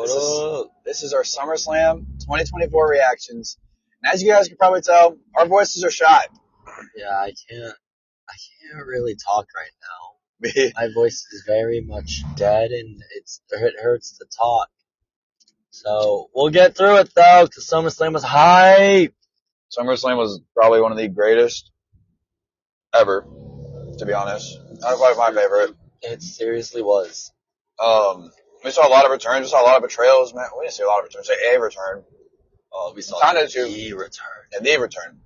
What up? This is our SummerSlam 2024 reactions. And as you guys can probably tell, our voices are shot. Yeah, I can't really talk right now. My voice is very much dead and it hurts to talk. So we'll get through it though, because SummerSlam was hype. SummerSlam was probably one of the greatest ever, to be honest. That's probably my favorite. It seriously was. We saw a lot of returns. We saw a lot of betrayals, man. We didn't see a lot of returns. A return. We saw the return. And the return.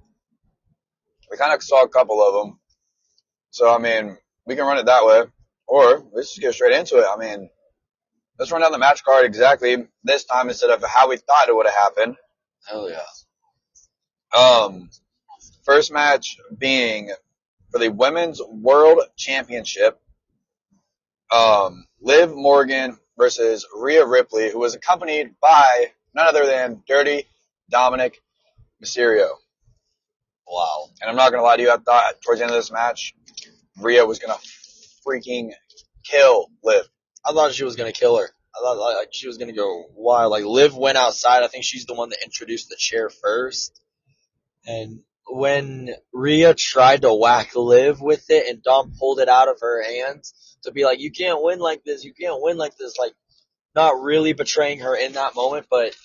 We kind of saw a couple of them. So, I mean, we can run it that way. Or, let's just get straight into it. I mean, let's run down the match card exactly this time instead of how we thought it would have happened. Hell yeah. First match being for the Women's World Championship. Liv Morgan versus Rhea Ripley, who was accompanied by none other than Dirty Dominic Mysterio. Wow. And I'm not going to lie to you, I thought towards the end of this match, Rhea was going to freaking kill Liv. I thought she was going to kill her. I thought like she was going to go wild. Like, Liv went outside. I think she's the one that introduced the chair first. And when Rhea tried to whack Liv with it and Dom pulled it out of her hands to be like, you can't win like this, like, not really betraying her in that moment, but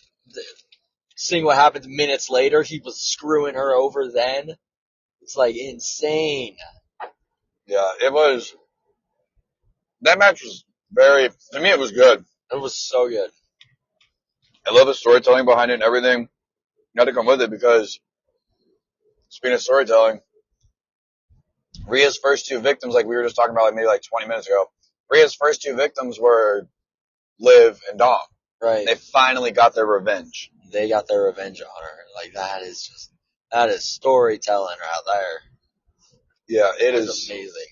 seeing what happened minutes later, he was screwing her over then. It's like insane. Yeah, it was. That match was to me, it was good. It was so good. I love the storytelling behind it and everything. You had to come with it because, speaking of storytelling, Rhea's first two victims, like we were just talking about maybe 20 minutes ago, Rhea's first two victims were Liv and Dom. Right. They finally got their revenge. They got their revenge on her. Like, that is storytelling right there. Yeah, it is amazing.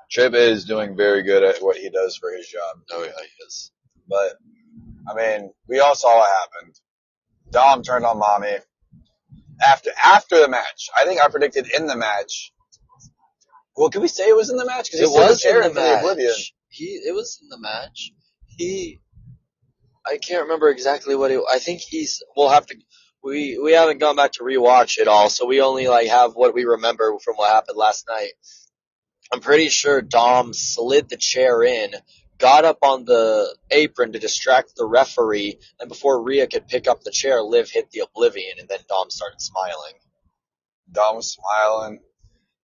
Tripp is doing very good at what he does for his job. Oh, yeah, he is. But, I mean, we all saw what happened. Dom turned on Mommy. After the match, I think I predicted in the match. Well, can we say it was in the match? Because it was in the match. Oblivion. It was in the match. I can't remember exactly what I think we'll have to, we haven't gone back to rewatch it all, so we only have what we remember from what happened last night. I'm pretty sure Dom slid the chair in, got up on the apron to distract the referee, and before Rhea could pick up the chair, Liv hit the Oblivion, and then Dom started smiling. Dom was smiling,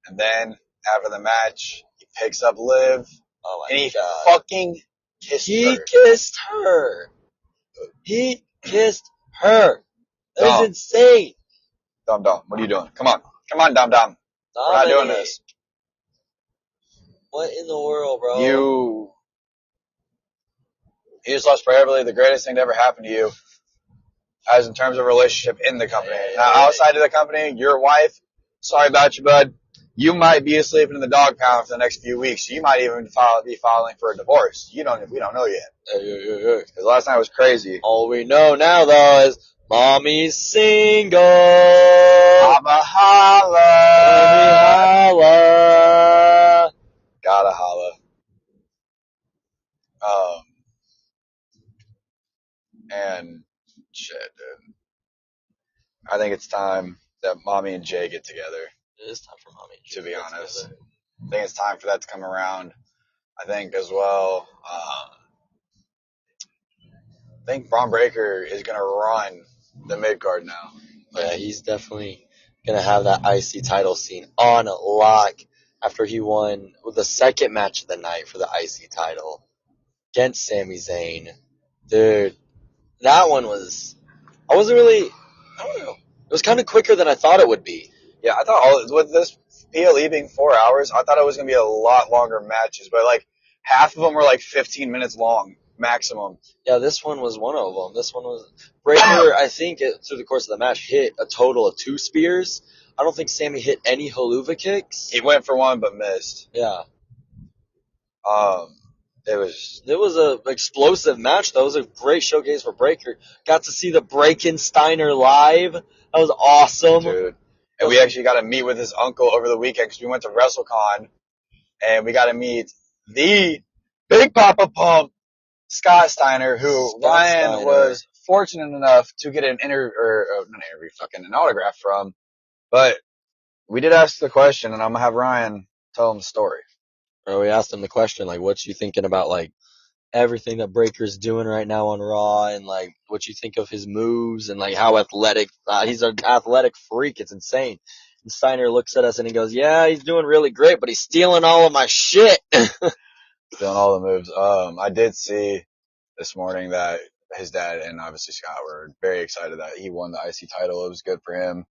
and then after the match, he picks up Liv, and he fucking kissed her. He kissed her. He kissed her. That is insane. Dom, what are you doing? Come on, Dom. We're not doing this. What in the world, bro? You just lost probably the greatest thing to ever happen to you, as in terms of relationship in the company. Now, outside of the company, your wife, sorry about you, bud. You might be asleep in the dog pound for the next few weeks. You might even be filing for a divorce. We don't know yet. Because last night was crazy. All we know now, though, is Mommy's single. Holla, holla. Mommy holla. Gotta holla. And shit, dude. I think it's time that Mommy and Jay get together. It is time for Mommy and Jay to be honest. Together. I think it's time for that to come around. I think as well, I think Braun Breaker is going to run the mid-card now. Yeah, he's definitely going to have that IC title scene on lock after he won the second match of the night for the IC title against Sami Zayn. Dude, that one was, I don't know. It was kind of quicker than I thought it would be. Yeah, I thought with this PLE being 4 hours, I thought it was going to be a lot longer matches, but half of them were 15 minutes long, maximum. Yeah, this one was one of them. This one was, Breaker, I think, through the course of the match, hit a total of 2 spears. I don't think Sami hit any haluva kicks. He went for one, but missed. Yeah. It was an explosive match, though. It was a great showcase for Breaker. Got to see the Breakensteiner live. That was awesome. Dude. And we actually got to meet with his uncle over the weekend because we went to WrestleCon, and we got to meet the Big Papa Pump, Scott Steiner, who Scott Ryan Steiner. was fortunate enough to get an an autograph from. But we did ask the question, and I'm gonna have Ryan tell him the story. Or we asked him the question, like, what you thinking about, like, everything that Breaker's doing right now on Raw, and like what you think of his moves, and like how athletic he's an athletic freak. It's insane. And Steiner looks at us and he goes, "Yeah, he's doing really great, but he's stealing all of my shit." Doing all the moves. I did see this morning that his dad and obviously Scott were very excited that he won the IC title. It was good for him.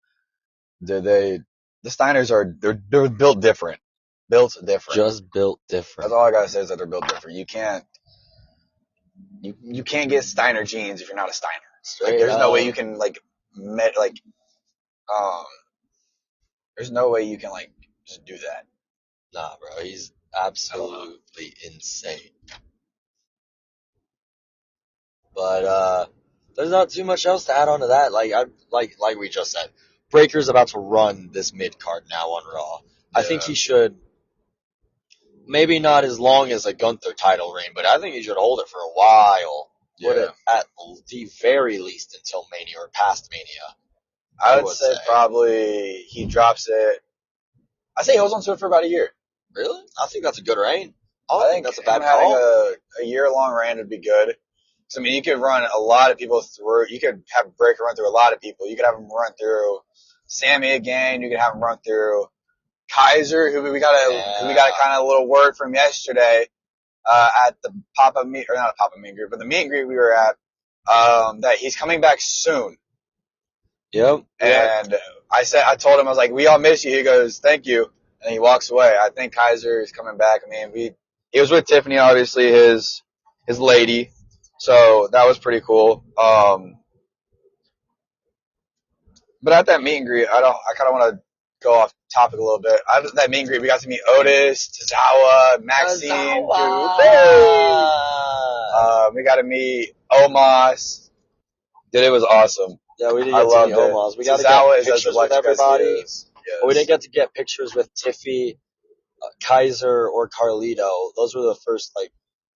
The Steiners they're built different. Built different. Just built different. That's all I gotta say is that they're built different. You can't get Steiner genes if you're not a Steiner. Like there's no way you can there's no way you can just do that. Nah, bro, he's absolutely insane. But there's not too much else to add on to that. Like we just said, Breaker's about to run this mid card now on Raw. Yeah. I think he should. Maybe not as long as a Gunther title reign, but I think he should hold it for a while. Yeah. Put it at the very least until Mania or past Mania. I would say probably he drops it. I say he holds on to it for about a year. Really? I think that's a good reign. I think that's a bad call. Having a year-long reign would be good. So, I mean, you could run a lot of people through. You could have Breaker run through a lot of people. You could have him run through Sammy again. You could have him run through Kaiser, who we got a kind of little word from yesterday at the pop-up meet, or not a pop-up meet and greet, but the meet and greet we were at, that he's coming back soon. Yep. And I told him, I was like, we all miss you. He goes, thank you. And he walks away. I think Kaiser is coming back. I mean, he was with Tiffany, obviously, his lady. So that was pretty cool. But at that meet and greet, I kind of want to go off topic a little bit. At that meet and greet, we got to meet Otis, Tozawa, Maxine, we got to meet Omos. Dude, it was awesome. Yeah, we didn't get to meet Omos. We got to get pictures with everybody. Yes. But we didn't get to get pictures with Tiffy, Kaiser, or Carlito. Those were the first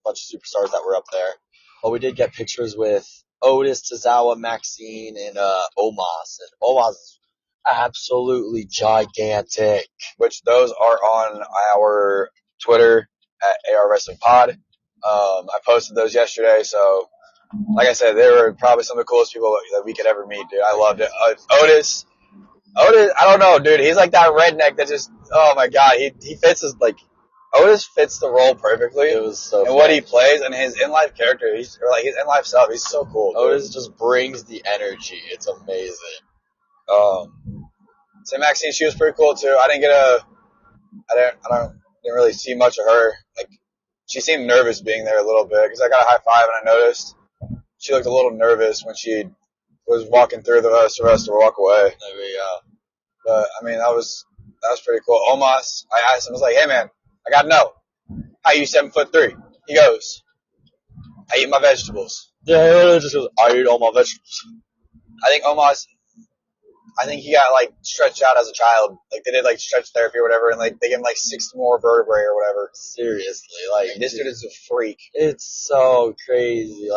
bunch of superstars that were up there. But we did get pictures with Otis, Tozawa, Maxine, and Omos. And Omos is absolutely gigantic. Which those are on our Twitter at AR Wrestling Pod. I posted those yesterday, so like I said, they were probably some of the coolest people that we could ever meet, dude. I loved it. Otis, I don't know, dude. He's like that redneck that just, oh my god, he fits Otis fits the role perfectly. It was so and what he plays and his in-life character, his in-life self, he's so cool. Dude. Otis just brings the energy. It's amazing. So Maxine, she was pretty cool too. I didn't really see much of her. Like, she seemed nervous being there a little bit because I got a high five and I noticed she looked a little nervous when she was walking through the rest of us to walk away. Maybe, But I mean, that was pretty cool. Omos, I asked him, I was like, hey man, I gotta know, how you 7'3"? He goes, I eat my vegetables. Yeah, he just goes, I eat all my vegetables. I think Omos, he got stretched out as a child. Like they did stretch therapy or whatever, and they gave him 6 more vertebrae or whatever. Seriously, this dude is a freak. It's so crazy.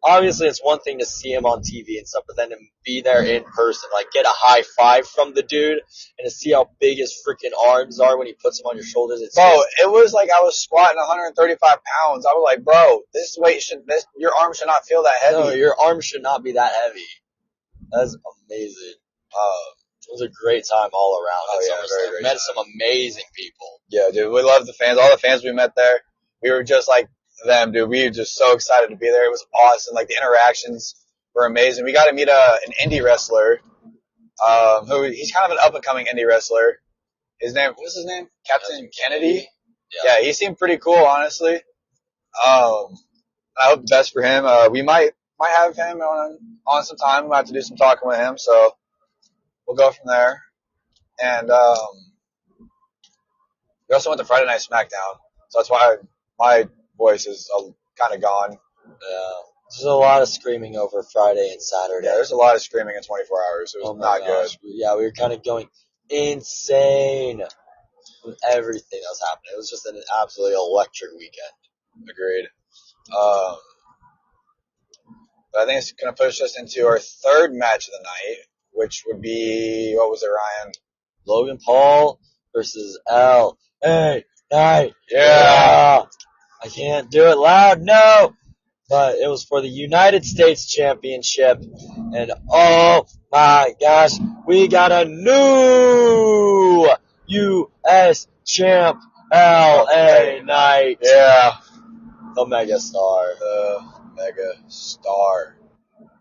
Obviously, it's one thing to see him on TV and stuff, but then to be there in person, get a high five from the dude, and to see how big his freaking arms are when he puts them on your shoulders. It was like I was squatting 135 pounds. I was like, bro, your arm should not feel that heavy. No, your arm should not be that heavy. That's amazing. It was a great time all around. Oh yeah, very great. Met some amazing people. Yeah, dude, we loved the fans. All the fans we met there, we were just like them, dude. We were just so excited to be there. It was awesome. The interactions were amazing. We got to meet an indie wrestler, who he's kind of an up and coming indie wrestler. What's his name? Captain Kennedy. Yeah, he seemed pretty cool, honestly. I hope the best for him. We might have him on some time. We might have to do some talking with him, so we'll go from there. And we also went to Friday Night SmackDown, so that's why my voice is kind of gone. Yeah. There's a lot of screaming over Friday and Saturday. Yeah, there's a lot of screaming in 24 hours. It was not good. Yeah, we were kind of going insane with everything that was happening. It was just an absolutely electric weekend. Agreed. I think it's going to push us into our third match of the night, which would be, what was it, Ryan? Logan Paul versus L.A. Knight. Yeah. I can't do it loud, no. But it was for the United States Championship. And oh my gosh, we got a new U.S. champ, L.A. Knight. Yeah. The megastar. The mega star.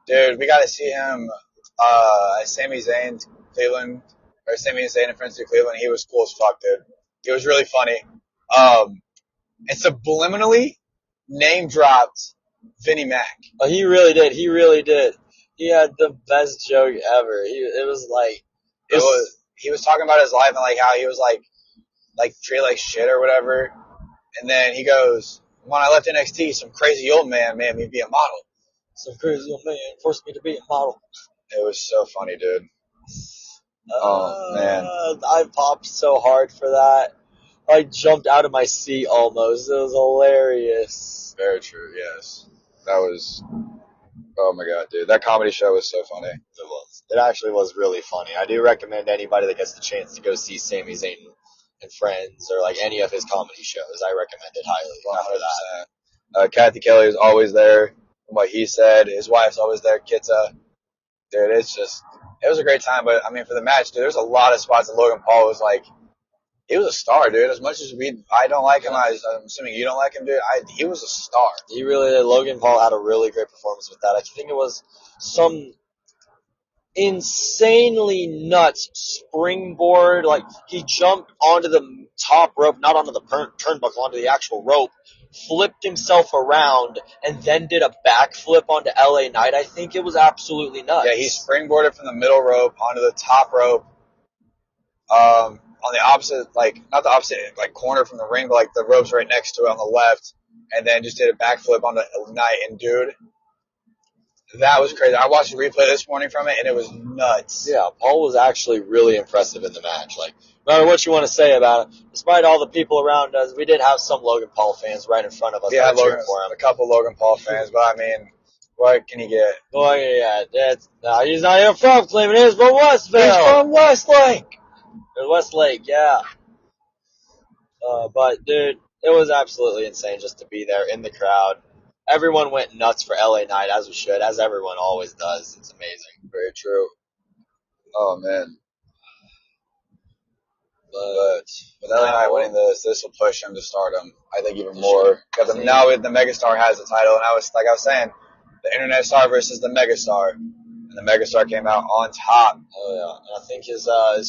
Dude, we got to see him at Sami Zayn Cleveland, or Sami Zayn and Friends to Cleveland. He was cool as fuck, dude. He was really funny. And subliminally name dropped Vinnie Mac. Oh, he really did. He really did. He had the best joke ever. It was like He was talking about his life and like how he was like treated like shit or whatever. And then he goes, when I left NXT, some crazy old man made me be a model. Some crazy old man forced me to be a model. It was so funny, dude. Oh man, I popped so hard for that. I jumped out of my seat almost. It was hilarious. Very true. Yes, that was. Oh my god, dude, that comedy show was so funny. It was. It actually was really funny. I do recommend anybody that gets the chance to go see Sami Zayn and Friends or like any of his comedy shows. I recommend it highly. After that, Kathy Kelly is always there. From what he said, his wife's always there. Kita, dude, it was a great time. But I mean, for the match, dude, there's a lot of spots that Logan Paul was like. He was a star, dude. As much as I don't like him, I'm assuming you don't like him, dude. He was a star. He really did. Logan Paul had a really great performance with that. I think it was some insanely nuts springboard. Like, he jumped onto the top rope, not onto the turnbuckle, onto the actual rope, flipped himself around, and then did a backflip onto LA Knight. I think it was absolutely nuts. Yeah, he springboarded from the middle rope onto the top rope. On the opposite, like, not the opposite, like, corner from the ring, but, like, the ropes right next to it on the left, and then just did a backflip on the Knight, and, dude, that was crazy. I watched a replay this morning from it, and it was nuts. Yeah, Paul was actually really impressive in the match. Like, no matter what you want to say about it, despite all the people around us, we did have some Logan Paul fans right in front of us. Yeah, a couple Logan Paul fans, but, I mean, what can he get? Well, yeah, he's not even from Cleveland. He's from Westville. He's from Westlake. Westlake, yeah. But, dude, it was absolutely insane just to be there in the crowd. Everyone went nuts for LA Knight, as we should, as everyone always does. It's amazing. Very true. Oh, man. But with LA Knight winning this will push him to stardom, I think, even more. Because now the Megastar has the title, and I was saying, the Internet Star versus the Megastar. And the Megastar came out on top. Oh, yeah. And I think his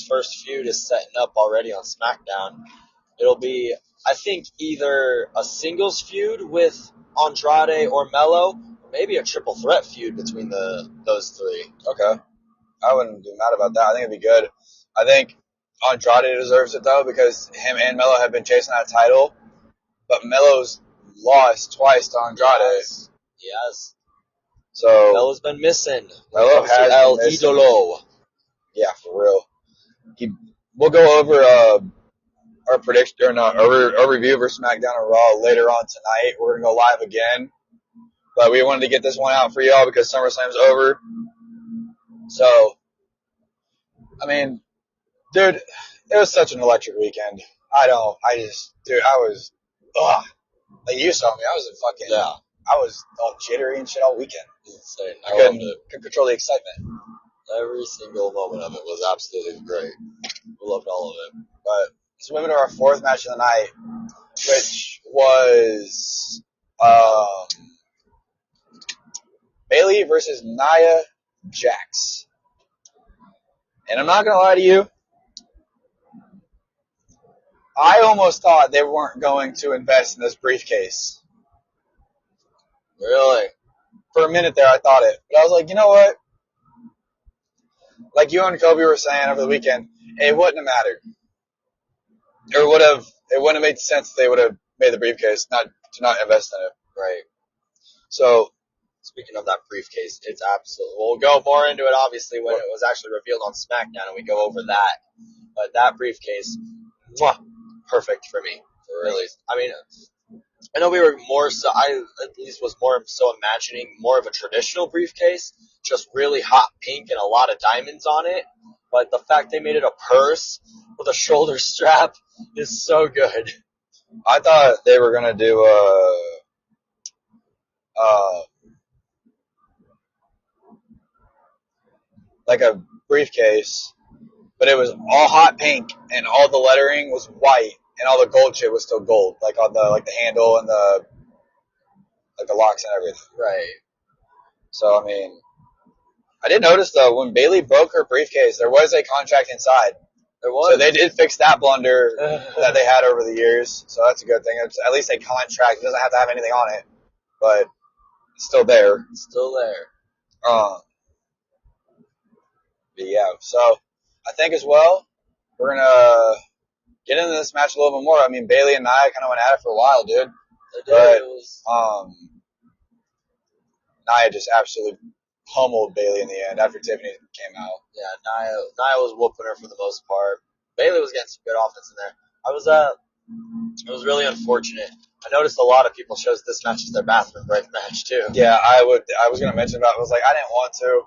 first feud is setting up already on SmackDown. It'll be, I think, either a singles feud with Andrade or Mello, or maybe a triple threat feud between those three. Okay. I wouldn't be mad about that. I think it'd be good. I think Andrade deserves it, though, because him and Mello have been chasing that title. But Mello's lost twice to Andrade. Yes. So Mello's been missing. Mello has El been missing. Idolo. Yeah, for real. We'll go over our prediction or not our review for SmackDown and Raw later on tonight. We're gonna go live again, but we wanted to get this one out for y'all because SummerSlam's over. So, I mean, dude, it was such an electric weekend. I was, like you saw me, I was I was all jittery and shit all weekend. Insane. I couldn't control the excitement. Every single moment of it was absolutely great. We loved all of it. But let's move into our fourth match of the night, which was Bayley versus Nia Jax. And I'm not going to lie to you, I almost thought they weren't going to invest in this briefcase. Really? For a minute there, I thought it. But I was like, you know what? Like you and Kobe were saying over the weekend, it wouldn't have mattered. It wouldn't have made sense if they would have made the briefcase, to not invest in it. Right. So, speaking of that briefcase, it's absolutely, we'll go more into it obviously when it was actually revealed on SmackDown and we go over that. But that briefcase, perfect for me. Really. I mean, I know we were more so, I at least was more so imagining more of a traditional briefcase, just really hot pink and a lot of diamonds on it. But the fact they made it a purse with a shoulder strap is so good. I thought they were gonna do uh, like a briefcase, but it was all hot pink and all the lettering was white and all the gold shit was still gold, like on the handle and the locks and everything. Right. So I mean, I did notice though when Bayley broke her briefcase, there was a contract inside. There was. So they did fix that blunder that they had over the years. So that's a good thing. It's at least a contract. It doesn't have to have anything on it, but it's still there. It's still there. But yeah, so I think as well, we're going to get into this match a little bit more. I mean, Bayley and Nia kind of went at it for a while, dude. But Nia just absolutely pummeled Bayley in the end after Tiffany came out. Yeah, Nia was whooping her for the most part. Bayley was getting some good offense in there. It was really unfortunate. I noticed a lot of people chose this match as their bathroom break match too. Yeah, I was going to mention about it. I was like, I didn't want to.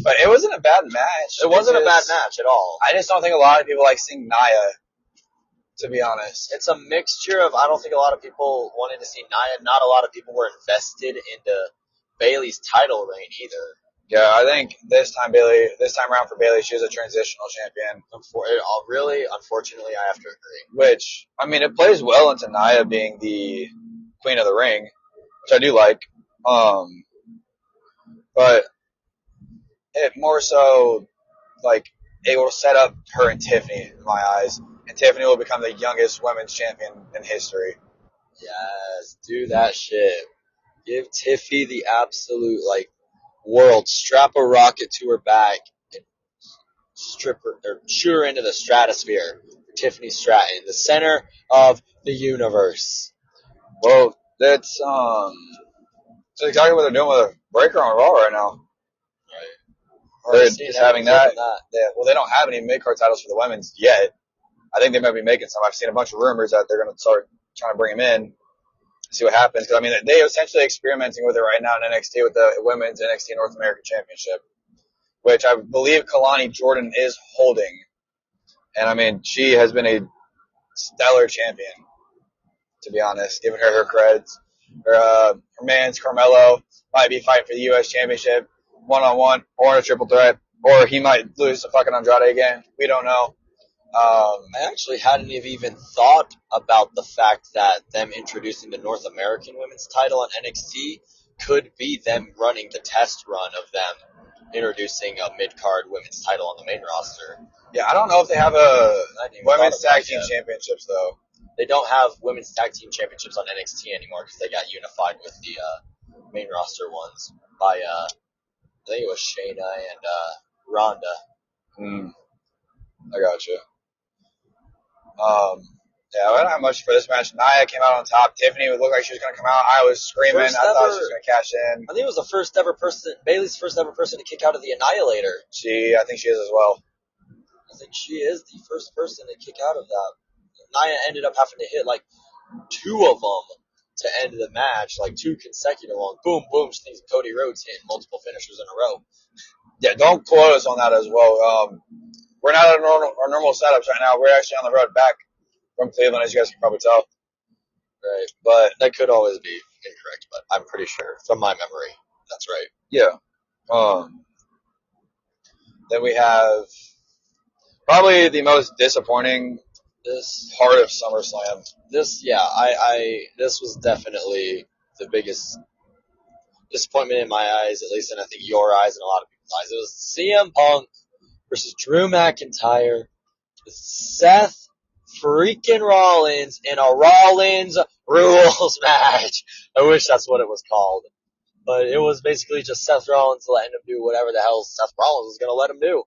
But it wasn't a bad match. It wasn't a bad match at all. I just don't think a lot of people like seeing Nia, to be honest. It's a mixture of, I don't think a lot of people wanted to see Nia. Not a lot of people were invested into Bayley's title reign either. Yeah, I think this time around for Bayley, she was a transitional champion. Really, unfortunately, I have to agree. Which, I mean, it plays well into Nia being the queen of the ring, which I do like. But it more so, like, it will set up her and Tiffany, in my eyes. And Tiffany will become the youngest women's champion in history. Yes, do that shit. Give Tiffy the absolute, world. Strap a rocket to her back and shoot her into the stratosphere. Tiffany Stratton, the center of the universe. Well, that's exactly what they're doing with a breaker on Raw right now. Right. They're just having that. Yeah, well, they don't have any mid-card titles for the women's yet. I think they might be making some. I've seen a bunch of rumors that they're going to start trying to bring them in, see what happens. Because, I mean, they essentially experimenting with it right now in NXT with the women's NXT North American Championship, which I believe Kalani Jordan is holding. And, I mean, she has been a stellar champion, to be honest, giving her creds. Her man's Carmelo might be fighting for the U.S. Championship one-on-one or in a triple threat, or he might lose to fucking Andrade again. We don't know. I actually hadn't even thought about the fact that them introducing the North American Women's title on NXT could be them running the test run of them introducing a mid-card women's title on the main roster. Yeah, I don't know if they have a women's tag team championships, though. They don't have women's tag team championships on NXT anymore because they got unified with the main roster ones by, I think it was Shayna and Ronda. I gotcha. Yeah, I don't have much for this match. Nia came out on top. Tiffany would look like she was going to come out. I was screaming. I thought she was going to cash in. I think it was Bayley's first ever person to kick out of the Annihilator. I think she is as well. I think she is the first person to kick out of that. Nia ended up having to hit two of them to end the match, two consecutive ones. Boom, boom. She thinks Cody Rhodes hitting multiple finishers in a row. Yeah, don't quote us on that as well. We're not at our normal setups right now. We're actually on the road back from Cleveland, as you guys can probably tell. Right. But that could always be incorrect, but I'm pretty sure, from my memory, that's right. Yeah. Then we have probably the most disappointing part of SummerSlam. This was definitely the biggest disappointment in my eyes, at least, and I think your eyes and a lot of people's eyes. It was CM Punk versus Drew McIntyre with Seth freaking Rollins in a Rollins rules match. I wish that's what it was called. But it was basically just Seth Rollins letting him do whatever the hell Seth Rollins was going to let him do.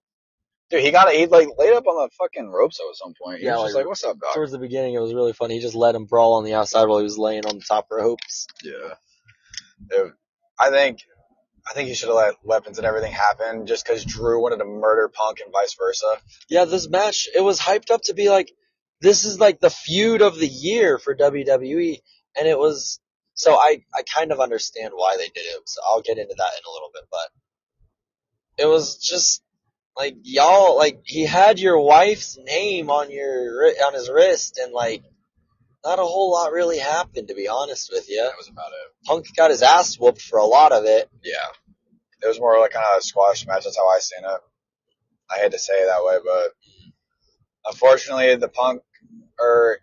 Dude, he laid up on the fucking ropes at some point. He was just like, what's up, dog? Towards the beginning, it was really funny. He just let him brawl on the outside while he was laying on the top ropes. Yeah. Dude, I think he should have let weapons and everything happen just because Drew wanted to murder Punk and vice versa. Yeah, this match, it was hyped up to be this is the feud of the year for WWE. And it was, so I kind of understand why they did it. So I'll get into that in a little bit, but it was just like y'all, like he had your wife's name on on his wrist, and like not a whole lot really happened, to be honest with you. That was about it. Punk got his ass whooped for a lot of it. Yeah. It was more like kind of a squash match. That's how I seen it. I hate to say it that way, but unfortunately, the Punk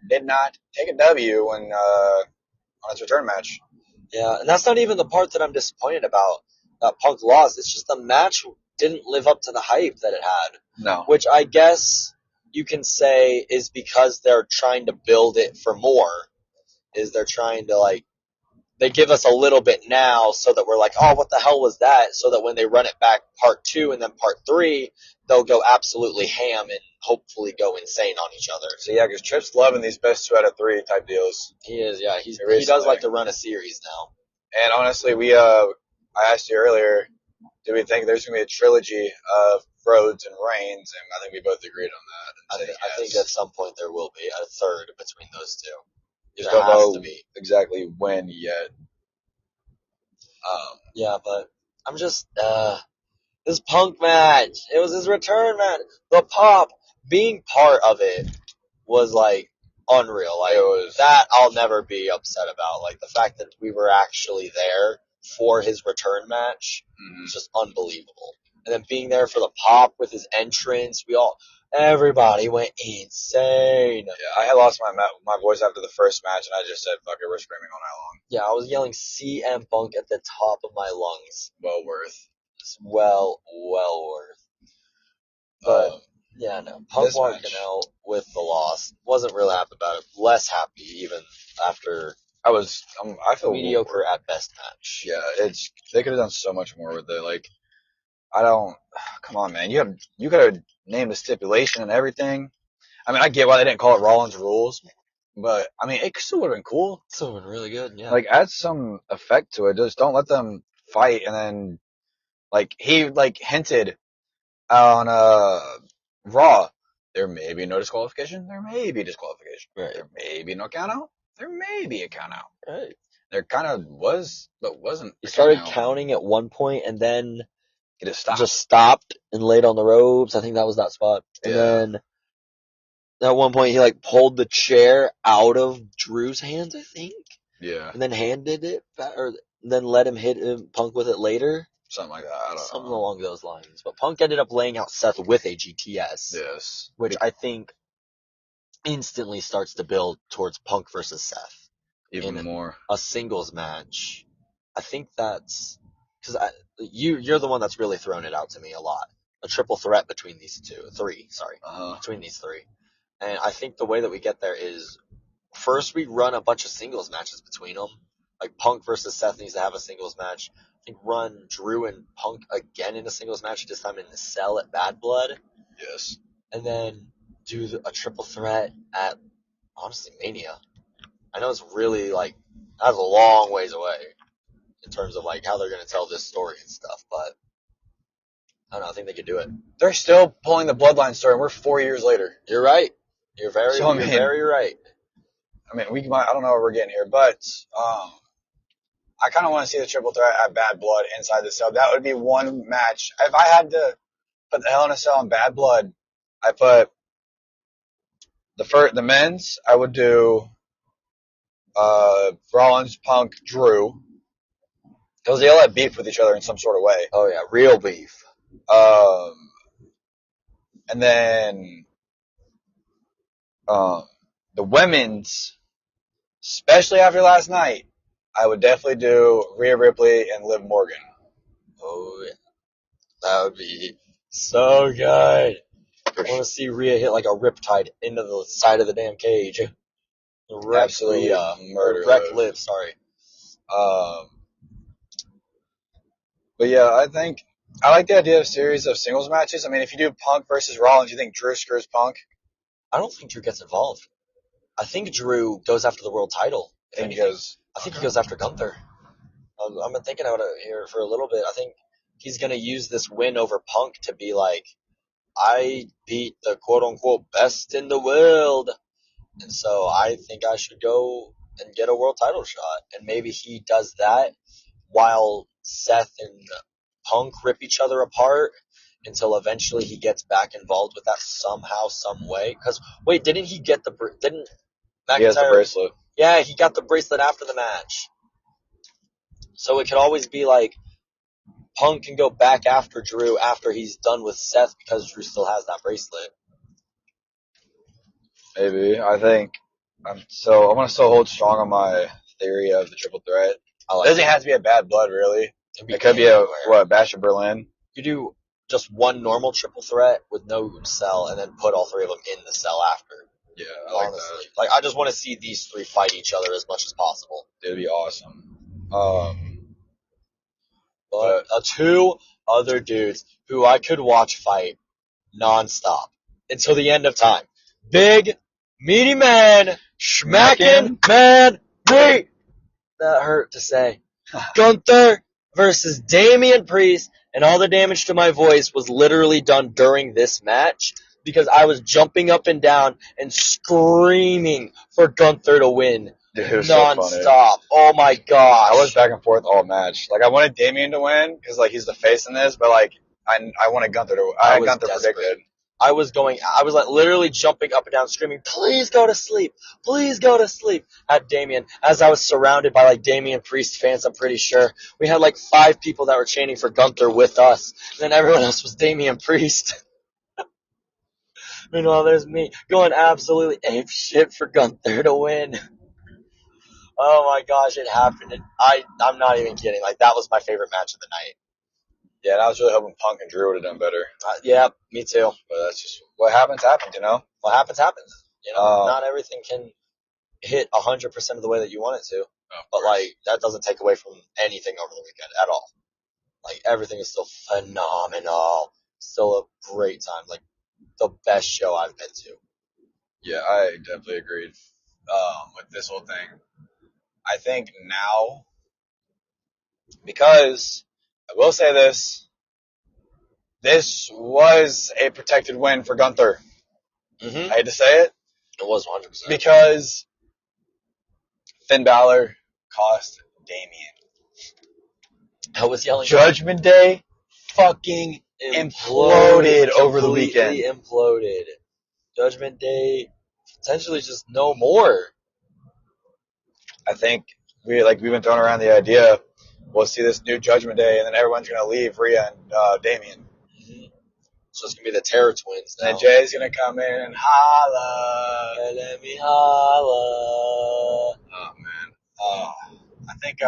did not take a W when on its return match. Yeah, and that's not even the part that I'm disappointed about. That Punk lost. It's just the match didn't live up to the hype that it had. No. Which I guess you can say is because they're trying to build it for more. Is they're trying to like, they give us a little bit now so that we're like, oh, what the hell was that? So that when they run it back part 2 and then part 3, they'll go absolutely ham and hopefully go insane on each other. So yeah, because Tripp's loving these best 2 out of 3 type deals. He is, yeah. He does like to run a series now. And honestly, I asked you earlier, do we think there's going to be a trilogy of Rhodes and Reigns? And I think we both agreed on that. I think at some point there will be a third between those two. Just don't know exactly when yet. Yeah, but I'm just, this Punk match, it was his return match. The pop, being part of it was like unreal. Like, that I'll never be upset about. Like, the fact that we were actually there for his return match was just unbelievable. And then being there for the pop with his entrance, everybody went insane. Yeah, I had lost my voice after the first match, and I just said, fuck it, we're screaming all night long. Yeah, I was yelling CM Punk at the top of my lungs. Well worth. It's well worth. But, yeah, no. Punk walking out with the loss. Wasn't really happy about it. Less happy even after I feel mediocre at best match. Yeah, they could have done so much more with it. Like, come on, man. You could have named the stipulation and everything. I mean, I get why they didn't call it Rollins Rules, but I mean, it still would have been cool. It still would have been really good, yeah. Like, add some effect to it. Just don't let them fight, and then, like, he, like, hinted on, Raw, there may be no disqualification, there may be disqualification. Right. There may be no count out, there may be a count out. Right. There kind of was, but wasn't. He started counting at one point, and then it just stopped and laid on the ropes. I think that was that spot. And then at one point, he like pulled the chair out of Drew's hands, I think. Yeah. And then handed it back, or then let him hit Punk with it later. Something like that. I don't know. Something along those lines. But Punk ended up laying out Seth with a GTS. Yes. Which I think instantly starts to build towards Punk versus Seth. Even more. A singles match. I think that's, because you're the one that's really thrown it out to me a lot. A triple threat between these three. Between these 3. And I think the way that we get there is, first we run a bunch of singles matches between them. Like Punk versus Seth needs to have a singles match. I think run Drew and Punk again in a singles match, this time in the Cell at Bad Blood. Yes. And then do a triple threat at, honestly, Mania. I know it's really, like, that's a long ways away in terms of, like, how they're going to tell this story and stuff, but I don't know, I think they could do it. They're still pulling the Bloodline story, and we're 4 years later. You're right. You're very right. I mean, I don't know where we're getting here, but I kind of want to see the triple threat at Bad Blood inside the Cell. That would be one match. If I had to put the Hell in a Cell in Bad Blood, I put the men's, I would do Rollins, Punk, Drew. Because they all have beef with each other in some sort of way. Oh, yeah, real beef. And then the women's, especially after last night, I would definitely do Rhea Ripley and Liv Morgan. Oh, yeah. That would be so good. I want to see Rhea hit like a riptide into the side of the damn cage. Absolutely murder. Wreck Liv, sorry. But yeah, I like the idea of a series of singles matches. I mean, if you do Punk versus Rollins, you think Drew screws Punk? I don't think Drew gets involved. I think Drew goes after the world title. I think he goes after Gunther. I've been thinking about it here for a little bit. I think he's going to use this win over Punk to be like, I beat the quote-unquote best in the world. And so I think I should go and get a world title shot. And maybe he does that while Seth and Punk rip each other apart until eventually he gets back involved with that somehow, some way. Because wait, didn't he get didn't McIntyre? He has the bracelet. Yeah, he got the bracelet after the match. So it could always be like Punk can go back after Drew after he's done with Seth because Drew still has that bracelet. Maybe. I think I'm going to still hold strong on my theory of the triple threat. It doesn't have to be a Bad Blood, really. It could be Bash of Berlin. You do just one normal triple threat with no cell, and then put all three of them in the cell after. Yeah, I honestly. Like I just want to see these three fight each other as much as possible. It'd be awesome. But two other dudes who I could watch fight nonstop until the end of time. Big, meaty man, smacking man, meat. That hurt to say. Gunther versus Damian Priest, and all the damage to my voice was literally done during this match because I was jumping up and down and screaming for Gunther to win. Dude, it was nonstop. So funny. Oh my gosh. I was back and forth all match. Like I wanted Damian to win because like he's the face in this, but like I wanted Gunther to. I had Gunther predicted. I was like literally jumping up and down, screaming, "Please go to sleep! Please go to sleep!" At Damian, as I was surrounded by like Damian Priest fans. I'm pretty sure we had like 5 people that were chanting for Gunther with us, and then everyone else was Damian Priest. Meanwhile, there's me going absolutely ape shit for Gunther to win. Oh my gosh, it happened. And I'm not even kidding. Like, that was my favorite match of the night. Yeah, and I was really hoping Punk and Drew would have done better. Yeah, me too. But that's just what happens, you know? What happens. You know, not everything can hit 100% of the way that you want it to. But, like, that doesn't take away from anything over the weekend at all. Like, everything is still phenomenal. Still a great time. Like, the best show I've been to. Yeah, I definitely agreed with this whole thing. I think now, because I will say this was a protected win for Gunther. Mm-hmm. I hate to say it. It was 100%. Because Finn Balor cost Damian. I was yelling. Judgment Day fucking imploded over the weekend. Imploded. Judgment Day potentially just no more. I think we've been throwing around the idea we'll see this new Judgment Day and then everyone's gonna leave Rhea and Damian. Mm-hmm. So it's gonna be the Terror Twins now. And then Jay's gonna come in and holla. And let me holla. Oh man. I think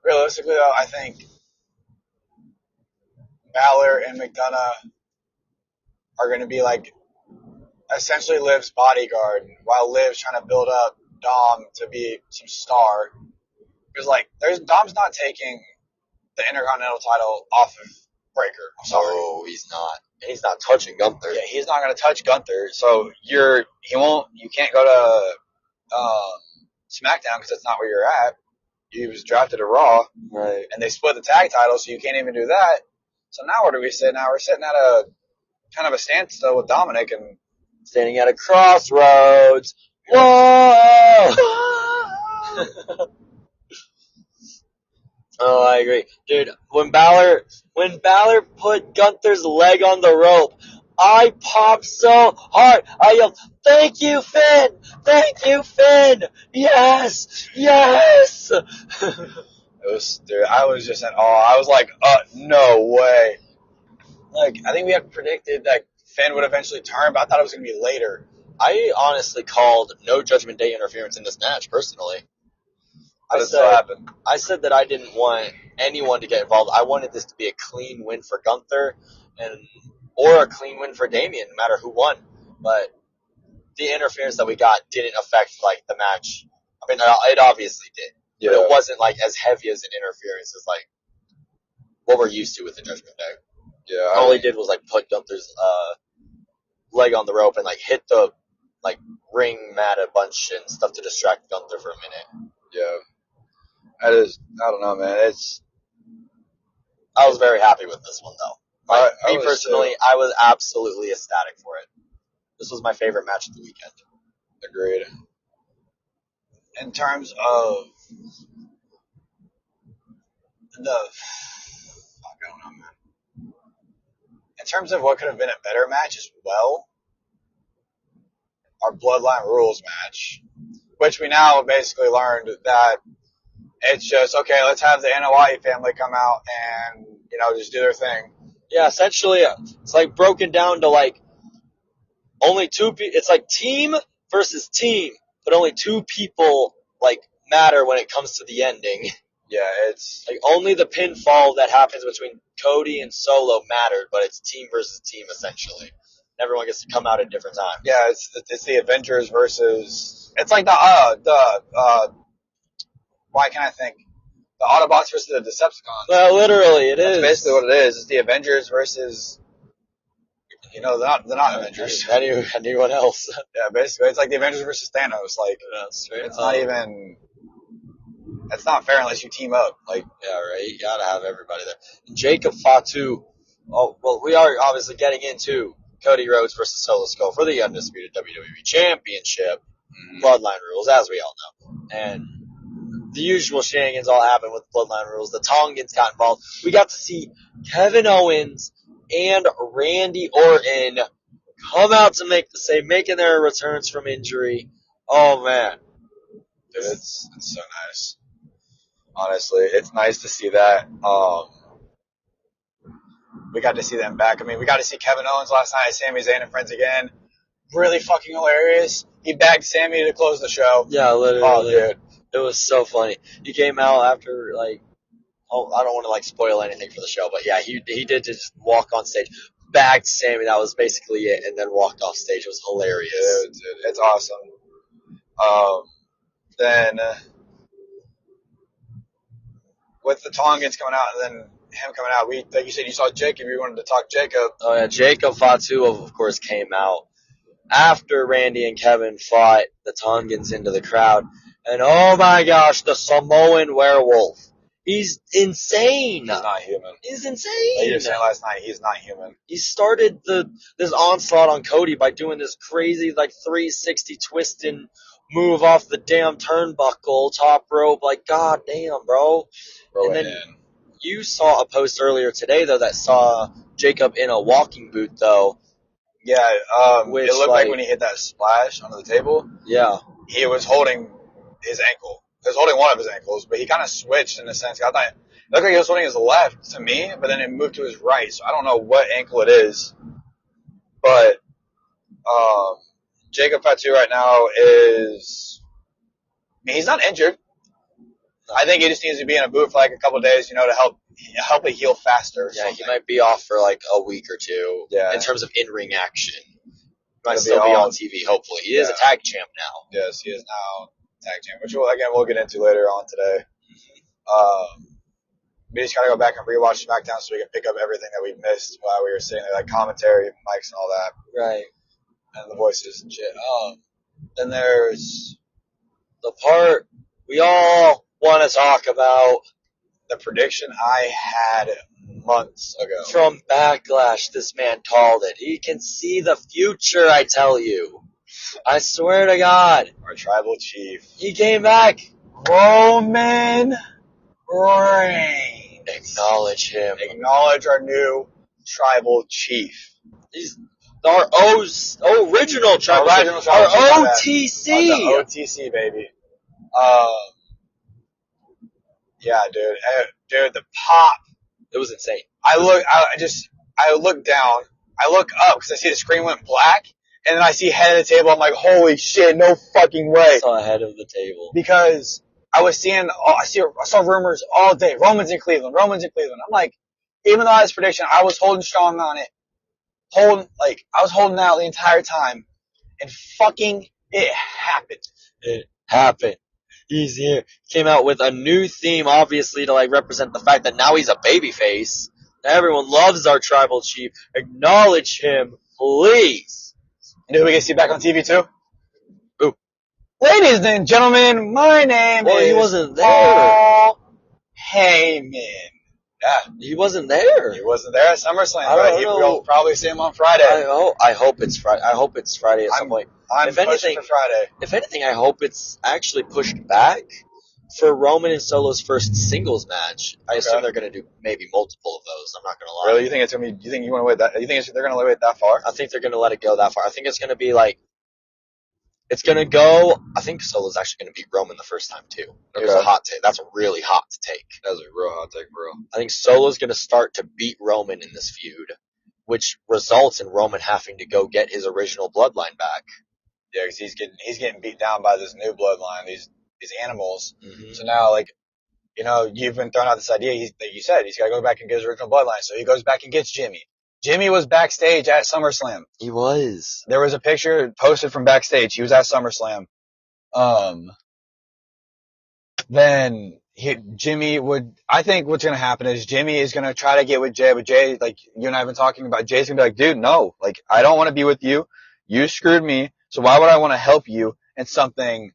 realistically though, I think Balor and McDonough are going to be like essentially Liv's bodyguard while Liv's trying to build up Dom to be some star. Because like Dom's not taking the Intercontinental title off of Breaker. I'm sorry. No, he's not. And he's not touching Gunther. Yeah, he's not going to touch Gunther. So you can't go to SmackDown because that's not where you're at. He was drafted to Raw. Right. And they split the tag title, so you can't even do that. So now where do we sit? Now we're sitting at a kind of a standstill with Dominic and standing at a crossroads. Whoa! Oh, I agree. Dude, when Balor put Gunther's leg on the rope, I popped so hard. I yelled, "Thank you, Finn! Thank you, Finn! Yes! Yes!" Dude, I was just in awe. I was like, no way. Like, I think we had predicted that Finn would eventually turn, but I thought it was going to be later. I honestly called no Judgment Day interference in this match, personally. How did that happen? I said that I didn't want anyone to get involved. I wanted this to be a clean win for Gunther or a clean win for Damian, no matter who won. But the interference that we got didn't affect, like, the match. I mean, it obviously did. Yeah. But it wasn't, like, as heavy as an interference as, like, what we're used to with the Judgment Day. Yeah. All he did was, like, put Gunther's leg on the rope and, like, hit the, like, ring mat a bunch and stuff to distract Gunther for a minute. Yeah. I don't know, man. I was very happy with this one, though. Like, I me personally, I was absolutely ecstatic for it. This was my favorite match of the weekend. Agreed. in terms of I don't know, man. In terms of what could have been a better match as well, our Bloodline Rules match, which we now basically learned that it's just, okay, let's have the Anoa'i family come out and, just do their thing. Yeah, essentially, it's like broken down to like only two people. It's like team versus team, but only two people like matter when it comes to the ending. Yeah, it's like only the pinfall that happens between Cody and Solo mattered, but it's team versus team essentially. Everyone gets to come out at different times. Yeah, it's the Avengers versus. It's like the why can't I think? The Autobots versus the Decepticons. Well, literally, it is. That's basically what it is. It's the Avengers versus. They're not Avengers. Anyone else? Yeah, basically, it's like the Avengers versus Thanos. Like, it's not even. It's not fair unless you team up. Like, yeah, right. You gotta have everybody there. And Jacob Fatu. Oh, well, we are obviously getting into Cody Rhodes versus Solo Sikoa for the undisputed WWE Championship. Bloodline Rules, as we all know, and the usual shenanigans all happen with Bloodline Rules. The Tongans got involved. We got to see Kevin Owens and Randy Orton come out to make the save, making their returns from injury. Oh man, dude, it's so nice. Honestly, it's nice to see that. We got to see them back. I mean, we got to see Kevin Owens last night at Sami Zayn and Friends again. Really fucking hilarious. He bagged Sami to close the show. Yeah, literally. Oh, dude. It was so funny. He came out after, I don't want to, spoil anything for the show, but yeah, he did just walk on stage, bagged Sami, that was basically it, and then walked off stage. It was hilarious. Dude, it's awesome. Then, with the Tongans coming out and then him coming out, like you said, you saw Jacob, you wanted to talk Jacob. Oh, yeah, Jacob Fatu, of course, came out after Randy and Kevin fought the Tongans into the crowd. And oh my gosh, the Samoan werewolf. He's insane. He's not human. He's insane. Like you were saying last night, he's not human. He started this onslaught on Cody by doing this crazy 360 twisting move off the damn turnbuckle, top rope. God damn, bro. And then you saw a post earlier today, though, that saw Jacob in a walking boot, though. Yeah, it looked like when he hit that splash onto the table. Yeah. He was holding his ankle. He was holding one of his ankles, but he kind of switched in a sense. I thought it looked like he was holding his left to me, but then it moved to his right. So I don't know what ankle it is. But Jacob Fatu right now is. I mean, he's not injured. I think he just needs to be in a boot for a couple of days, to help it heal faster. Yeah, he might be off for a week or two. Yeah. In terms of in-ring action. He might still be on TV, hopefully. He is a tag champ now. Yes, he is now tag champ, which we'll get into later on today. We just gotta go back and rewatch SmackDown so we can pick up everything that we missed while we were sitting there, commentary, mics, and all that. Right. And the voices and shit. Then there's the part we all want to talk about. The prediction I had months ago. From Backlash, this man called it. He can see the future, I tell you. I swear to God. Our tribal chief. He came back. Roman Reigns. Acknowledge him. Acknowledge our new tribal chief. He's our original tribal chief. Our OTC. The OTC, baby. Yeah, dude. Dude, the pop. It was insane. I look down. I look up because I see the screen went black. And then I see head of the table. I'm like, holy shit, no fucking way. I saw head of the table. Because I was I saw rumors all day. Roman's in Cleveland. I'm like, even though I was prediction, I was holding strong on it. I was holding out the entire time. And fucking it happened. It happened. He's here. Came out with a new theme, obviously, to represent the fact that now he's a babyface. Everyone loves our tribal chief. Acknowledge him, please. You know who we get to see back on TV too? Who? Ladies and gentlemen, my name is he wasn't there. Paul Heyman. Yeah. He wasn't there. He wasn't there at SummerSlam, I but don't know. we'll probably see him on Friday. I hope it's Friday. I hope it's Friday at some point. I'm If pushing anything- for Friday. If anything, I hope it's actually pushed back for Roman and Solo's first singles match. I assume they're going to do maybe multiple of those. I'm not going to lie. Really? You think it's gonna be? You think you want to wait that? You think they're gonna wait that far? I think they're going to let it go that far. I think it's going to be like, it's going to go. I think Solo's actually going to beat Roman the first time too. There's a hot take. That's a really hot take. That's a real hot take, bro. I think Solo's going to start to beat Roman in this feud, which results in Roman having to go get his original bloodline back. Yeah, because he's getting beat down by this new bloodline, these animals. Mm-hmm. So now, like, you know, you've been throwing out this idea that you said he's got to go back and get his original bloodline. So he goes back and gets Jimmy. Jimmy was backstage at SummerSlam. He was. There was a picture posted from backstage. He was at SummerSlam. Then Jimmy would. I think what's gonna happen is Jimmy is gonna try to get with Jay, but Jay, like you and I have been talking about, Jay's gonna be like, dude, no, like I don't want to be with you. You screwed me, so why would I want to help you in something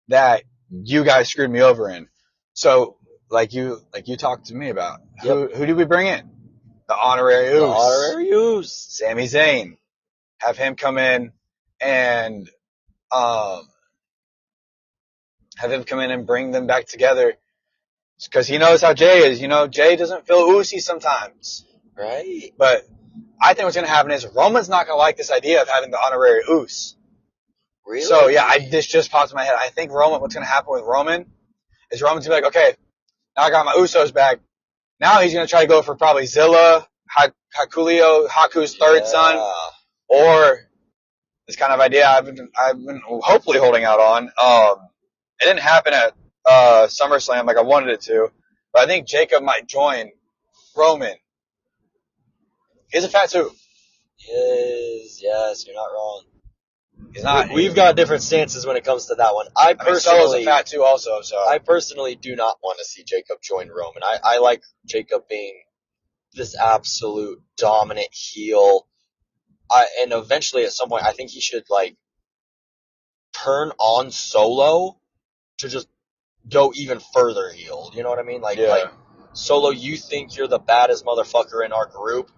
that you guys screwed me over in? So, like you talked to me about, who do we bring in? The honorary Uce. The honorary Uce. Sami Zayn. Have him come in and bring them back together. Because he knows how Jay is. You know, Jay doesn't feel oozy sometimes. Right. But I think what's going to happen is Roman's not going to like this idea of having the honorary Uce. Really? So, yeah, this just popped in my head. I think what's going to happen with Roman is Roman's going to be like, okay, now I got my Usos back. Now he's going to try to go for probably Zilla, Haku's third son, or this kind of idea I've been hopefully holding out on. It didn't happen at SummerSlam like I wanted it to, but I think Jacob might join Roman. He's a fat too. Yes, you're not wrong. He's not. We've got different stances when it comes to that one. I Solo's personally, a fat too also. So I personally do not want to see Jacob join Roman. I like Jacob being this absolute dominant heel. And eventually at some point, I think he should like turn on Solo to just go even further heel. You know what I mean? Like Solo, you think you're the baddest motherfucker in our group,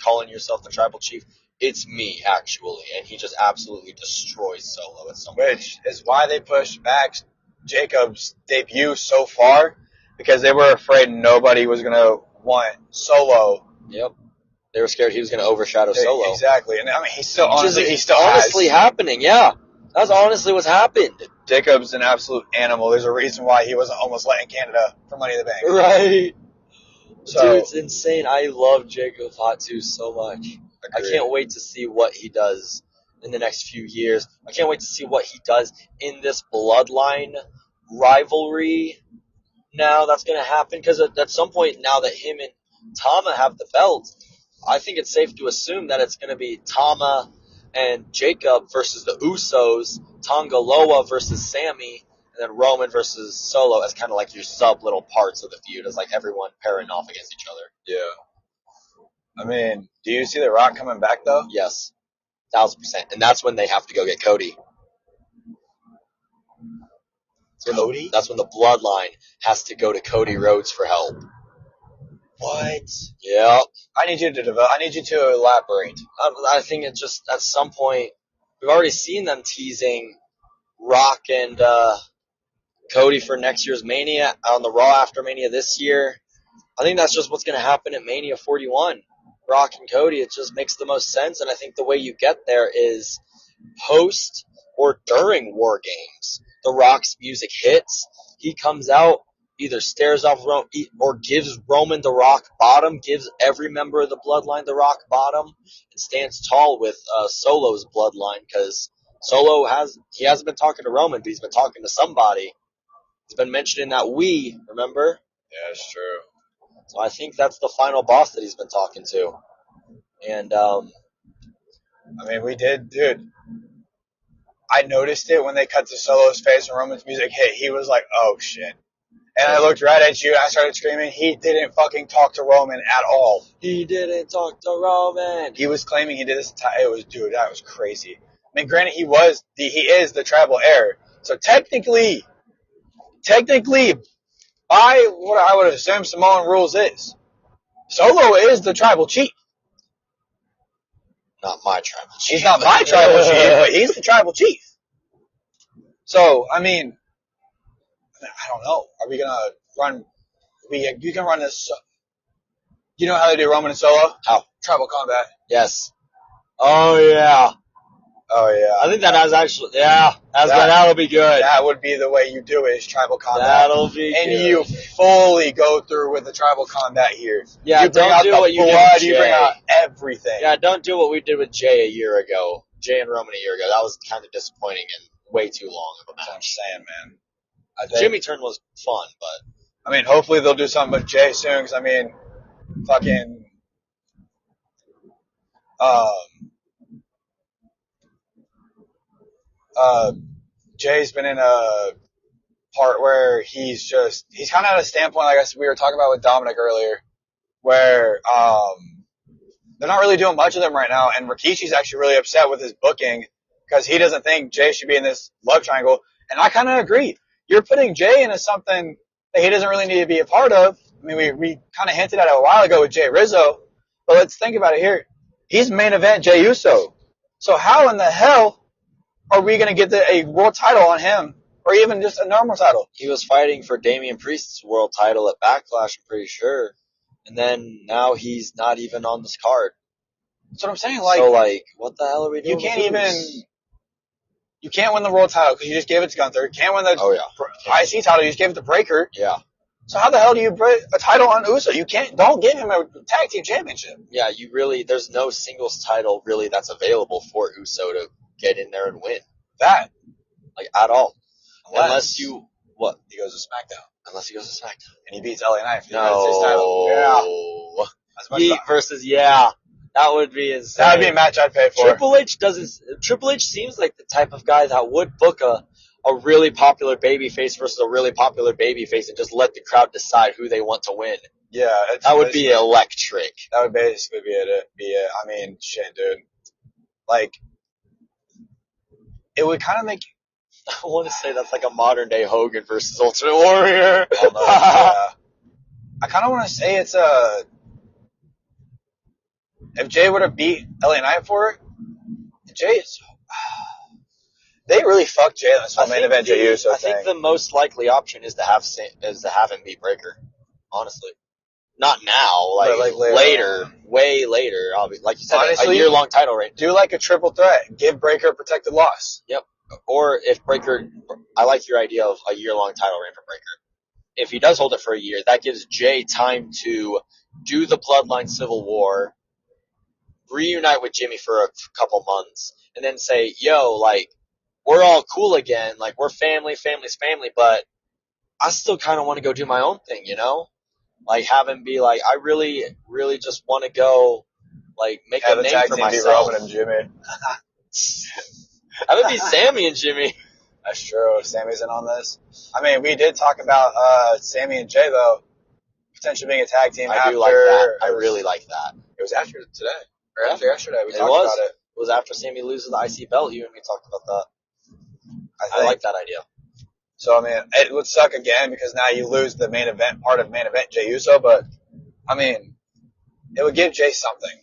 calling yourself the tribal chief. It's me, actually. And he just absolutely destroys Solo at some point. Which is why they pushed back Jacob's debut so far, because they were afraid nobody was going to want Solo. Yep. They were scared he was going to overshadow Solo. Exactly. And I mean, he's still happening, yeah. That's honestly what's happened. Jacob's an absolute animal. There's a reason why he wasn't almost let in Canada for Money in the Bank. Right. So, dude, it's insane. I love Jacob Fatu so much. Agreed. I can't wait to see what he does in the next few years. I can't wait to see what he does in this bloodline rivalry now that's going to happen. Because at some point now that him and Tama have the belt, I think it's safe to assume that it's going to be Tama and Jacob versus the Usos, Tonga Loa versus Sammy, and then Roman versus Solo as kind of like your sub little parts of the feud, as like everyone pairing off against each other. Yeah. I mean, do you see The Rock coming back though? Yes, 1,000%. And that's when they have to go get Cody. Cody? That's when the bloodline has to go to Cody Rhodes for help. What? Yeah. I need you to elaborate. I think it just at some point we've already seen them teasing Rock and Cody for next year's Mania on the Raw after Mania this year. I think that's just what's going to happen at Mania 41. Rock and Cody, it just makes the most sense, and I think the way you get there is post or during War Games. The Rock's music hits, he comes out, either stares off Roman or gives Roman the rock bottom, gives every member of the bloodline the rock bottom, and stands tall with Solo's bloodline, because Solo hasn't been talking to Roman, but he's been talking to somebody. He's been mentioning that remember? Yeah, it's true. So I think that's the final boss that he's been talking to. And I mean, we did, dude. I noticed it when they cut to Solo's face and Roman's music hit. He was like, oh shit. And I looked right at you and I started screaming. He didn't fucking talk to Roman at all. He didn't talk to Roman. He was claiming he did this. Dude, that was crazy. I mean, granted, he is the tribal heir. So technically, by what I would assume Samoan rules is, Solo is the tribal chief. Not my tribal chief. He's not my tribal chief, but he's the tribal chief. So, I mean, I don't know. Are we going to run? You can run this. You know how they do Roman and Solo? How? Tribal combat. Yes. Oh, yeah. Oh, yeah. I think that has actually, that'll be good. That would be the way you do it, is tribal combat. That'll be and good. You fully go through with the tribal combat here. Yeah, you bring don't out do the what you blood, did with you bring Jay. out everything. Yeah, don't do what we did with Jay a year ago. Jay and Roman a year ago. That was kind of disappointing and way too long of a match. That's what I'm saying, man. The Jimmy turn was fun, but... I mean, hopefully they'll do something with Jay soon, because, I mean, fucking... Jay's been in a part where he's kind of at a standpoint, like we were talking about with Dominic earlier, where they're not really doing much of them right now, and Rikishi's actually really upset with his booking because he doesn't think Jay should be in this love triangle, and I kind of agree. You're putting Jay into something that he doesn't really need to be a part of. I mean, we kind of hinted at it a while ago with Jay Rizzo, but let's think about it here. He's main event Jey Uso. So how in the hell are we going to get a world title on him, or even just a normal title? He was fighting for Damian Priest's world title at Backlash, I'm pretty sure. And then now he's not even on this card. That's what I'm saying. What the hell are we doing? You can't win the world title because you just gave it to Gunther. You can't win the IC title. You just gave it to Breakker. Yeah. So how the hell do you put a title on Uso? Don't give him a tag team championship. Yeah, there's no singles title really that's available for Uso to get in there and win. That. At all. Unless he goes to SmackDown. Unless he goes to SmackDown. And he beats LA Knight for the United States title. Yeah. Heat versus, that would be insane. That would be a match I'd pay for. Triple H seems like the type of guy that would book a really popular babyface versus a really popular babyface and just let the crowd decide who they want to win. Yeah. That would be electric. That would basically be it. I mean, shit, dude. It would kind of make... I want to say that's like a modern day Hogan versus Ultimate Warrior. I kind of want to say it's if Jay would have beat LA Knight for it, they really fucked Jay in this whole main event Jey Uso thing. I think the most likely option is to have him beat Breakker. Honestly, not now. Later, way later. Like you said, honestly, a year-long title reign. Do like a triple threat. Give Breakker a protected loss. Yep. Or if Breakker, I like your idea of a year-long title reign for Breakker. If he does hold it for a year, that gives Jay time to do the Bloodline Civil War, reunite with Jimmy for a couple months, and then say, we're all cool again. We're family's family, but I still kind of want to go do my own thing, have him be I really, really just want to go, make a name for myself. Roman and Jimmy. That would be Sammy and Jimmy. That's true. Sammy's in on this. I mean, we did talk about Sammy and Jay, though, potentially being a tag team. I do like that. I really like that. It was after today. Or after yesterday. We talked about it. It was after Sammy loses the IC belt. You and me talked about that. I like that idea. So, I mean, it would suck again because now you lose the main event, part of main event, Jey Uso. But, I mean, it would give Jay something.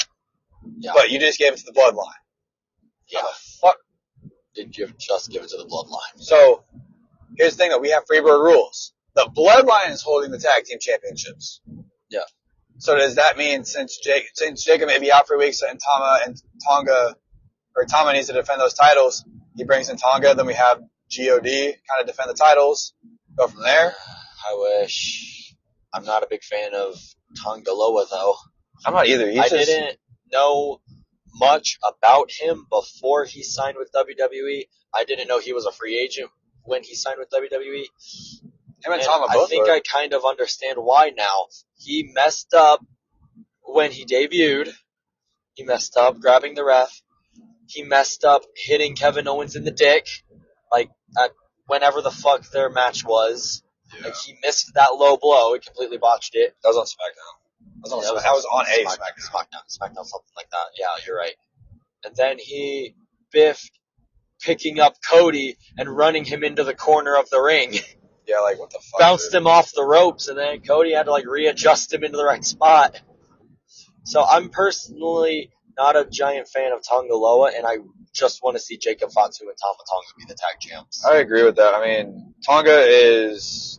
Yeah. But you just gave it to the Bloodline. Yeah. How the fuck did you just give it to the Bloodline? So, here's the thing, though. We have Freebird rules. The Bloodline is holding the tag team championships. Yeah. So does that mean since Jacob may be out for weeks and Tama needs to defend those titles, he brings in Tonga, then we have God kind of defend the titles, go from there? I wish. I'm not a big fan of Tonga Loa, though. I'm not either. I didn't know much about him before he signed with WWE. I didn't know he was a free agent when he signed with WWE. Him and Tama both I think I kind of understand why now. He messed up when he debuted. He messed up grabbing the ref. He messed up hitting Kevin Owens in the dick, at whenever the fuck their match was. Yeah. He missed that low blow. He completely botched it. That was on SmackDown. That was on SmackDown, something like that. Yeah, you're right. And then he biffed picking up Cody and running him into the corner of the ring. Yeah, what the fuck? Bounced him off the ropes, and then Cody had to, readjust him into the right spot. So I'm personally not a giant fan of Tonga Loa, and I just want to see Jacob Fatu and Tama Tonga be the tag champs. I agree with that. I mean, Tonga is.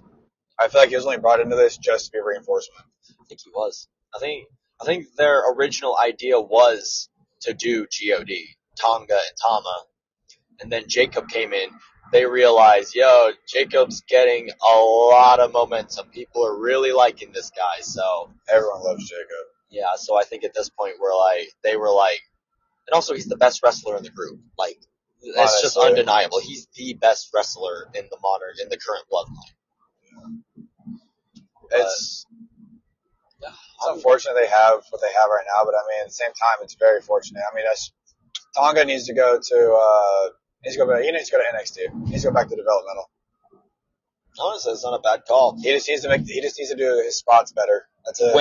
I feel like he was only brought into this just to be a reinforcement. I think he was. I think their original idea was to do God, Tonga and Tama, and then Jacob came in. They realized, yo, Jacob's getting a lot of momentum. People are really liking this guy. So Everyone loves Jacob. yeah, so I think at this point they were like, and also he's the best wrestler in the group. Like, it's just Honestly. undeniable. He's the best wrestler in the current bloodline. It's unfortunate they have what they have right now, but I mean, at the same time, it's very fortunate. I mean, Tonga needs to go to he needs to go to NXT. He needs to go back to developmental. Honestly, it's not a bad call. He just needs to do his spots better. That's it.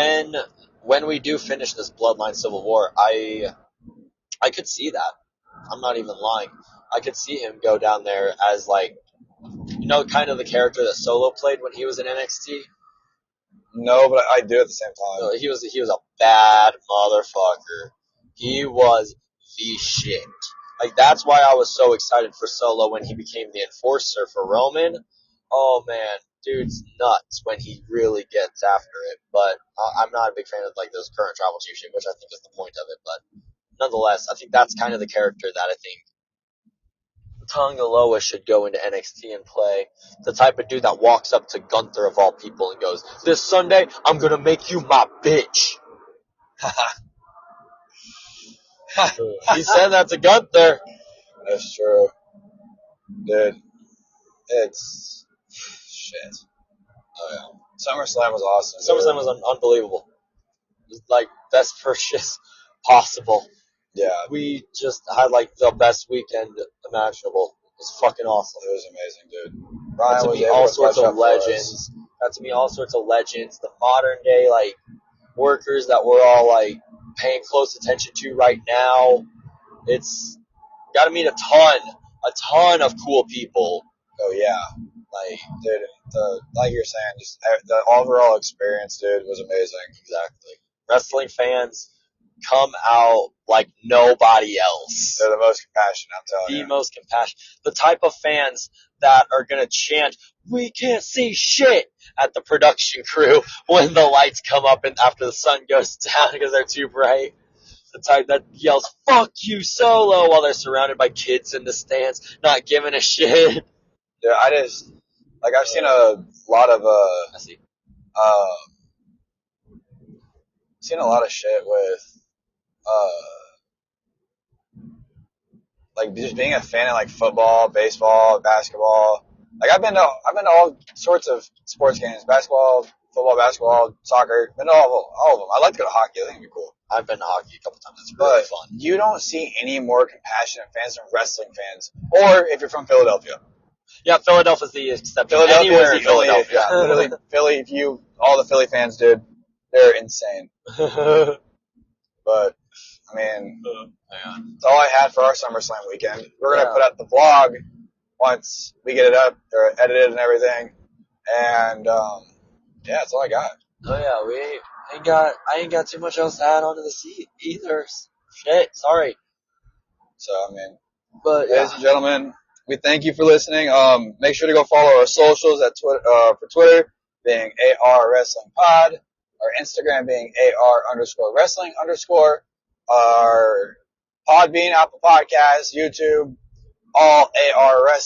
When we do finish this Bloodline Civil War, I could see that. I'm not even lying. I could see him go down there as like, kind of the character that Solo played when he was in NXT. No, but I do at the same time. No, he was a bad motherfucker. He was the shit. Like, that's why I was so excited for Solo when he became the enforcer for Roman. Oh man, dude's nuts when he really gets after it. But I'm not a big fan of like those current tribal chief shit, which I think is the point of it. But nonetheless, I think that's kind of the character that I think Tonga Loa should go into NXT and play. The type of dude that walks up to Gunther of all people and goes, "This Sunday, I'm gonna make you my bitch." He said that to Gunther. That's true. Dude, it's shit. Oh yeah. SummerSlam was awesome. SummerSlam was unbelievable. It was like best purchase possible. Yeah, We just had like the best weekend imaginable. It was fucking awesome. it was amazing, dude. Got to was meet able all to sorts catch of up for us. legends. Got to meet all sorts of legends. The modern day like workers that we're all like paying close attention to right now. It's got to meet a ton of cool people. Oh yeah, Like, dude. Like you're saying, just the overall experience, dude, was amazing. exactly. Wrestling fans come out like nobody else. They're the most compassionate. I'm telling you. The most compassionate. The type of fans that are going to chant, "We can't see shit," at the production crew when the lights come up and after the sun goes down because they're too bright. The type that yells, "Fuck you, Solo," while they're surrounded by kids in the stands, not giving a shit. Dude, I've seen a lot of I see. seen a lot of shit with like just being a fan of like football, baseball, basketball. Like I've been to all sorts of sports games: basketball, football, basketball, soccer. Been to all of them. I'd like to go to hockey. I think it'd be cool. I've been to hockey a couple times. It's really fun. You don't see any more compassionate fans than wrestling fans, or if you're from Philadelphia. Yeah, Philadelphia's the exception. Philadelphia Anywhere is in the only, Philadelphia. yeah, literally Philly. If you all the Philly fans, dude, they're insane. But I mean, that's all I had for our SummerSlam weekend. We're gonna put out the vlog once we get it up or edited and everything, and yeah, that's all I got. Oh yeah, I ain't got too much else to add onto the seat either. Shit, sorry. So I mean, But ladies and gentlemen, we thank you for listening. Make sure to go follow our socials at for Twitter being AR Wrestling Pod, our Instagram being AR_Wrestling_, our Podbean, Apple Podcasts, YouTube, all AR Wrestling.